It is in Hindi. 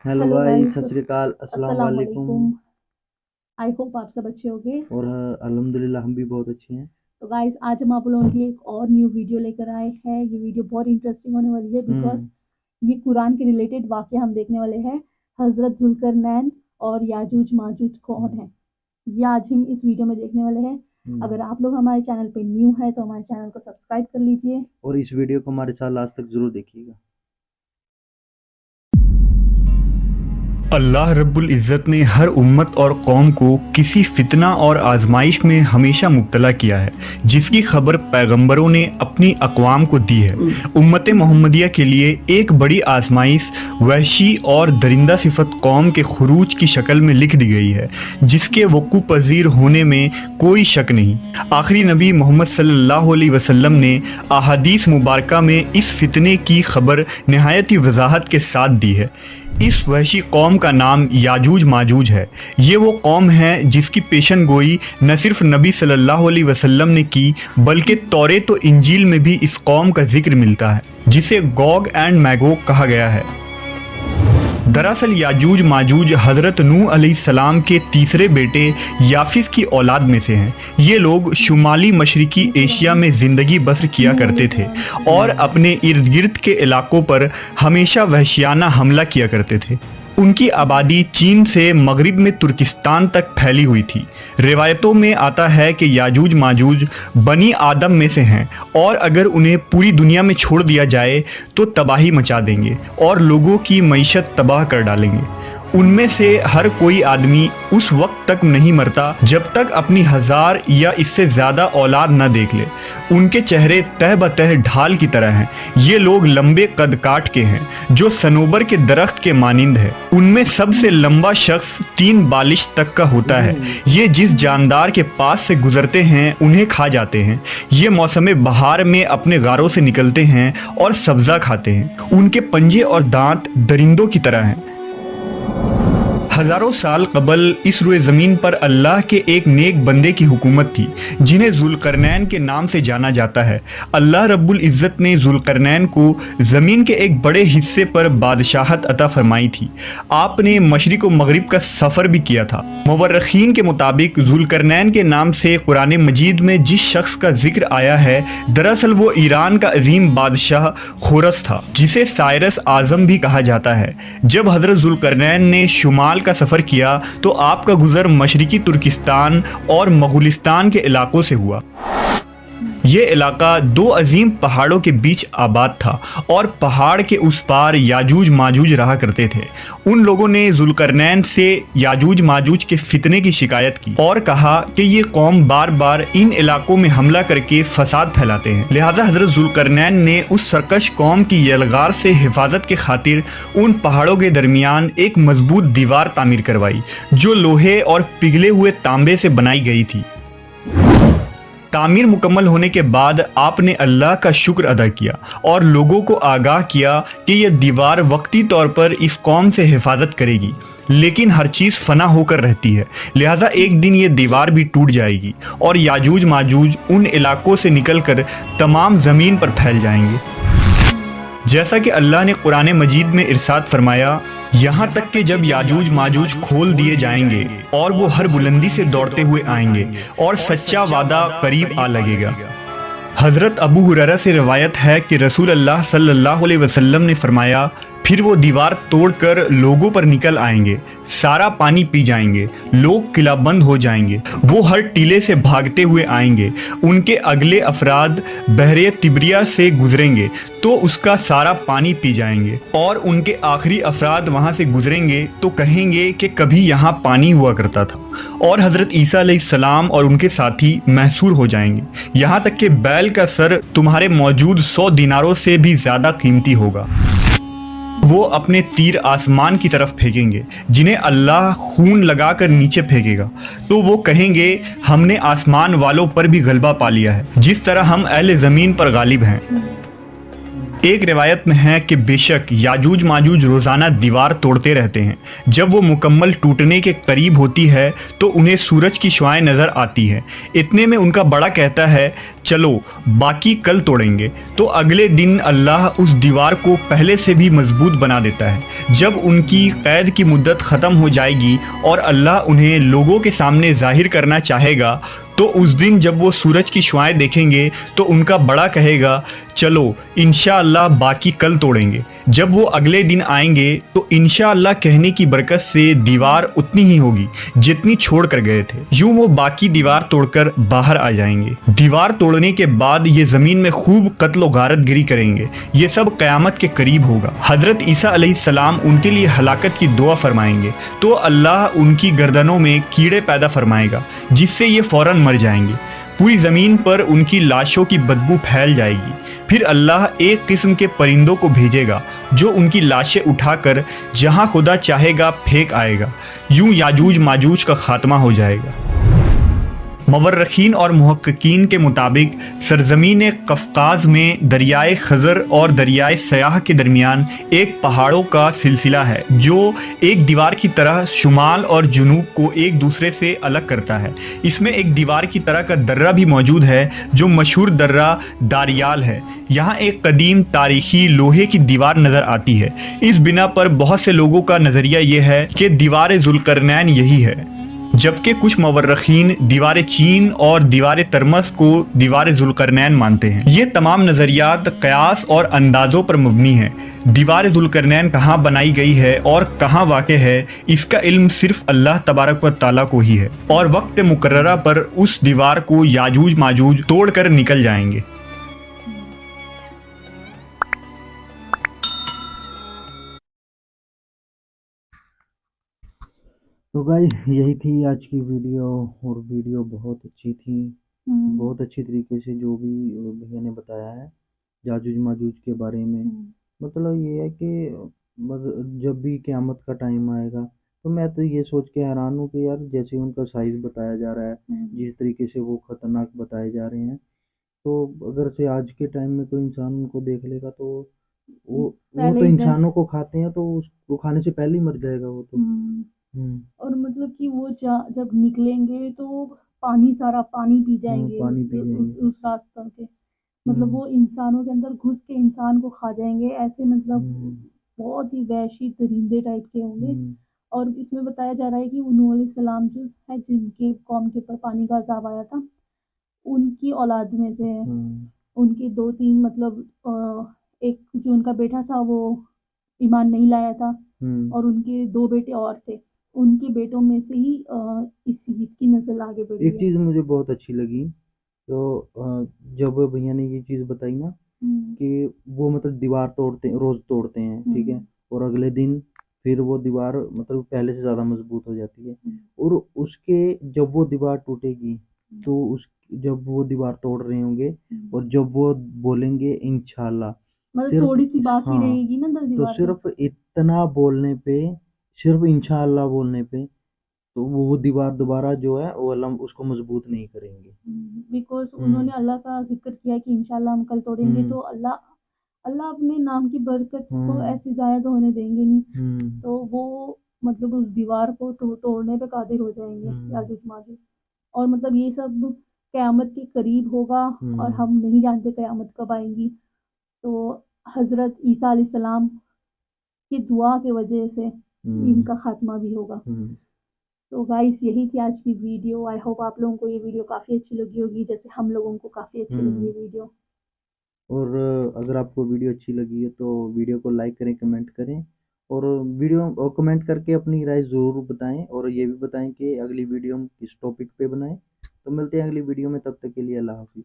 हेलो हेलो भाई, गाइस, सत श्री अकाल, अस्सलाम अस्सलाम वालेकुम। वालेकुम। आई होप आप सब अच्छे होंगे। और अल्हम्दुलिल्लाह हम भी बहुत अच्छे हैं। तो गाइस, आज हम आप लोगों के लिए एक और न्यू वीडियो लेकर आए हैं। ये वीडियो बहुत इंटरेस्टिंग होने वाली है बिकॉज हम्म। ये कुरान के रिलेटेड वाक़या हम देखने वाले हैं। हज़रत जुल्करनैन और याजूज माजूज कौन है, ये आज हम इस वीडियो में देखने वाले हैं। हम्म। अगर आप लोग हमारे चैनल पे न्यू है तो हमारे चैनल को सब्सक्राइब कर लीजिए। और इस वीडियो को हमारे साथ लास्ट तक जरूर देखिएगा। अल्लाह रब्बुल इज़्ज़त ने हर उम्मत और कौम को किसी फितना और आजमाइश में हमेशा मुब्तला किया है, जिसकी खबर पैगंबरों ने अपनी अक़वाम को दी है। उम्मत मोहम्मदिया के लिए एक बड़ी आजमाइश वहशी और दरिंदा सिफत कौम के खुरूज की शक्ल में लिख दी गई है, जिसके वक़ू पज़ीर होने में कोई शक नहीं। आखिरी नबी मोहम्मद सल्लल्लाहु अलैहि वसल्लम ने अहादीस मुबारका में इस फितने की खबर नहायत ही वजाहत के साथ दी है। इस वहशी कौम का नाम याजूज माजूज है। ये वो कौम है जिसकी पेशन गोई न सिर्फ नबी सल्लल्लाहु अलैहि वसल्लम ने की, बल्कि तौरेत व इंजील में भी इस कौम का जिक्र मिलता है, जिसे गोग एंड मैगोग कहा गया है। दरअसल याजूज माजूज हज़रत नूह अलैहिस्सलाम के तीसरे बेटे याफिस की औलाद में से हैं। ये लोग शुमाली मशरिकी एशिया में ज़िंदगी बसर किया करते थे और अपने इर्द गिर्द के इलाकों पर हमेशा वहशियाना हमला किया करते थे। उनकी आबादी चीन से मगरिब में तुर्किस्तान तक फैली हुई थी। रिवायतों में आता है कि याजूज माजूज बनी आदम में से हैं और अगर उन्हें पूरी दुनिया में छोड़ दिया जाए तो तबाही मचा देंगे और लोगों की मईशत तबाह कर डालेंगे। उनमें से हर कोई आदमी उस वक्त तक नहीं मरता जब तक अपनी 1000 या इससे ज़्यादा औलाद न देख ले। उनके चेहरे तह बतह ढाल की तरह हैं। ये लोग लंबे कद काट के हैं जो सनोबर के दरख्त के मानिंद है। उनमें सबसे लंबा शख्स 3 बालिश तक का होता है। ये जिस जानदार के पास से गुजरते हैं उन्हें खा जाते हैं। ये मौसम बहार में अपने गारों से निकलते हैं और सब्ज़ा खाते हैं। उनके पंजे और दांत दरिंदों की तरह हैं। हज़ारों साल कबल इस रुए ज़मीन पर अल्लाह के एक नेक बंदे की हुकूमत थी, जिन्हें जुल्करनैन के नाम से जाना जाता है। अल्लाह रब्बुल इज़्ज़त ने जुल्करनैन को ज़मीन के एक बड़े हिस्से पर बादशाहत अता फरमाई थी। आपने मशरिक़ व मगरिब का सफ़र भी किया था। मुवर्रिखीन के मुताबिक जुल्करनैन के नाम से कुरान मजीद में जिस शख्स का जिक्र आया है, दरअसल वो ईरान का अजीम बादशाह खुरस था, जिसे साइरस आज़म भी कहा जाता है। जब हज़रत जुल्करनैन ने शुमाल का सफ़र किया तो आपका गुज़र मशरिकी तुर्किस्तान और मुग़लिस्तान के इलाकों से हुआ। ये इलाका 2 अजीम पहाड़ों के बीच आबाद था और पहाड़ के उस पार याजूज माजूज रहा करते थे। उन लोगों ने जुल्करनैन से याजूज माजूज के फितने की शिकायत की और कहा कि ये कौम बार बार इन इलाकों में हमला करके फसाद फैलाते हैं। लिहाजा हज़रत जुल्करनैन ने उस सरकश कौम की यलगार से हिफाजत के खातिर उन पहाड़ों के दरमियान एक मजबूत दीवार तामीर करवाई, जो लोहे और पिघले हुए तांबे से बनाई गई थी। तामीर मुकम्मल होने के बाद आपने अल्लाह का शुक्र अदा किया और लोगों को आगाह किया कि यह दीवार वक्ती तौर पर इस कौम से हिफाजत करेगी, लेकिन हर चीज़ फना होकर रहती है। लिहाजा एक दिन ये दीवार भी टूट जाएगी और याजूज माजूज उन इलाकों से निकलकर तमाम ज़मीन पर फैल जाएंगे। जैसा कि अल्लाह ने कुरान मजीद में इरशाद फरमाया, यहाँ तक कि जब याजूज माजूज खोल दिए जाएंगे और वो हर बुलंदी से दौड़ते हुए आएंगे और सच्चा वादा करीब आ लगेगा। हज़रत अबू हुरैरा से रवायत है कि रसूल अल्लाह सल्लल्लाहु अलैहि वसल्लम ने फरमाया, फिर वो दीवार तोड़कर लोगों पर निकल आएंगे, सारा पानी पी जाएंगे, लोग किलाबंद हो जाएंगे, वो हर टीले से भागते हुए आएंगे, उनके अगले अफराद बहरे तिब्रिया से गुजरेंगे तो उसका सारा पानी पी जाएंगे और उनके आखिरी अफराद वहाँ से गुजरेंगे तो कहेंगे कि कभी यहाँ पानी हुआ करता था, और हज़रत ईसा अलैहिस्सलाम और उनके साथी महसूर हो जाएंगे, यहाँ तक कि बैल का सर तुम्हारे मौजूद 100 दिनारों से भी ज़्यादा कीमती होगा। वो अपने तीर आसमान की तरफ फेंकेंगे, जिन्हें अल्लाह खून लगाकर नीचे फेंकेगा, तो वो कहेंगे हमने आसमान वालों पर भी गलबा पा लिया है, जिस तरह हम अहले ज़मीन पर गालिब हैं। एक रिवायत में है कि बेशक याजूज माजूज रोज़ाना दीवार तोड़ते रहते हैं। जब वो मुकम्मल टूटने के करीब होती है तो उन्हें सूरज की शुआएं नज़र आती हैं। इतने में उनका बड़ा कहता है, चलो बाकी कल तोड़ेंगे। तो अगले दिन अल्लाह उस दीवार को पहले से भी मजबूत बना देता है। जब उनकी कैद की मुद्दत ख़त्म हो जाएगी और अल्लाह उन्हें लोगों के सामने जाहिर करना चाहेगा, तो उस दिन जब वो सूरज की शुआएं देखेंगे तो उनका बड़ा कहेगा, चलो इंशाअल्लाह बाकी कल तोड़ेंगे। जब वो अगले दिन आएंगे तो इंशाअल्लाह कहने की बरकत से दीवार उतनी ही होगी जितनी छोड़ कर गए थे। यूं वो बाकी दीवार तोड़कर बाहर आ जाएंगे। दीवार तोड़ने के बाद ये ज़मीन में खूब कत्ल गारत गिरी करेंगे। ये सब क़यामत के करीब होगा। हज़रत ईसा अलैहिस्सलाम उनके लिए हलाकत की दुआ फरमाएंगे तो अल्लाह उनकी गर्दनों में कीड़े पैदा फरमाएगा जिससे ये फ़ौरन मर जाएंगे। पूरी ज़मीन पर उनकी लाशों की बदबू फैल जाएगी। फिर अल्लाह एक किस्म के परिंदों को भेजेगा जो उनकी लाशें उठाकर जहां खुदा चाहेगा फेंक आएगा। यूं याजूज माजूज का खात्मा हो जाएगा। मवर्रखीन और मुहक्किकीन के मुताबिक सरजमीन कफ़काज़ में दरियाए खज़र और दरियाए सयाह के दरमियान एक पहाड़ों का सिलसिला है जो एक दीवार की तरह शुमाल और जुनूब को एक दूसरे से अलग करता है। इसमें एक दीवार की तरह का दर्रा भी मौजूद है जो मशहूर दर्रा दारियाल है। यहाँ एक कदीम तारीखी लोहे की दीवार नज़र आती है। इस बिना पर बहुत से लोगों का नज़रिया ये है कि दीवार ज़ुल्करनैन यही है, जबकि कुछ मवर्रखीन दीवार चीन और दीवार तरमस को दीवार ज़ुल्करनैन मानते हैं। ये तमाम नज़रियात क़यास और अंदाज़ों पर मबनी हैं। दीवार ज़ुल्करनैन कहाँ बनाई गई है और कहाँ वाक़ है, इसका इल्म सिर्फ अल्लाह तबारक व तआला को ही है और वक्त मुकर्ररा पर उस दीवार को याजूज माजूज तोड़ कर निकल जाएंगे। तो गाइस यही थी आज की वीडियो, और वीडियो बहुत अच्छी थी। बहुत अच्छी तरीके से जो भी भैया ने बताया है याजूज माजूज के बारे में। मतलब ये है कि जब भी क़यामत का टाइम आएगा तो मैं तो ये सोच के हैरान हूँ कि यार जैसे उनका साइज़ बताया जा रहा है, जिस तरीके से वो ख़तरनाक बताए जा रहे हैं, तो अगर से आज के टाइम में कोई इंसान उनको देख लेगा तो वो पहले तो ही इंसानों को खाते हैं, तो उसको खाने से पहले ही मर जाएगा वो तो। और मतलब कि वो जब निकलेंगे तो पानी, सारा पानी पी जाएंगे पानी पी जाएंगे। उस रास्ते के। मतलब वो इंसानों के अंदर घुस के इंसान को खा जाएंगे ऐसे। मतलब बहुत ही वहशी दरिंदे टाइप के होंगे। और इसमें बताया जा रहा है कि नूह अलैहिस्सलाम जो है, जिनके कौम के ऊपर पानी का अज़ाब आया था, उनकी औलाद में से है। उनके 2-3 मतलब एक जो उनका बेटा था वो ईमान नहीं लाया था, और उनके 2 बेटे और थे। उनके बेटों में से ही इसकी नस्ल आगे बढ़ी एक है। चीज़ मुझे बहुत अच्छी लगी, तो जब भैया ने ये चीज़ बताई ना कि वो मतलब दीवार तोड़ते रोज़ तोड़ते हैं, ठीक है, और अगले दिन फिर वो दीवार मतलब पहले से ज़्यादा मजबूत हो जाती है। और उसके जब वो दीवार टूटेगी तो जब वो दीवार तोड़ रहे होंगे और जब वो बोलेंगे इंशाल्लाह, मतलब थोड़ी सी बाकी हाँ, रहेगी ना तो दीवार सिर्फ इतना बोलने पे, सिर्फ इंशाल्लाह बोलने पे, तो वो दीवार दोबारा जो है वो अल्लाह उसको मजबूत नहीं करेंगे। बिकॉज उन्होंने अल्लाह का जिक्र किया कि इंशाल्लाह हम कल तोड़ेंगे, तो अल्लाह अपने नाम की बरकत को ऐसी ज़ाया तो होने देंगे नहीं। तो वो मतलब उस दीवार को तोड़ने पे कादिर हो जाएंगे याजूज माजूज। और मतलब ये सब क़यामत के करीब होगा और हम नहीं जानते क़यामत कब आएंगी। तो हज़रत ईसा अलैहिस्सलाम की दुआ की वजह से इनका खात्मा भी होगा। तो गाइस यही थी आज की वीडियो। आई होप आप लोगों को ये वीडियो काफ़ी अच्छी लगी होगी, जैसे हम लोगों को काफ़ी अच्छी लगी ये वीडियो। और अगर आपको वीडियो अच्छी लगी है तो वीडियो को लाइक करें, कमेंट करें, और वीडियो कमेंट करके अपनी राय ज़रूर बताएं, और ये भी बताएं कि अगली वीडियो हम किस टॉपिक पे बनाएं। तो मिलते हैं अगली वीडियो में, तब तक के लिए अल्लाह हाफिज़।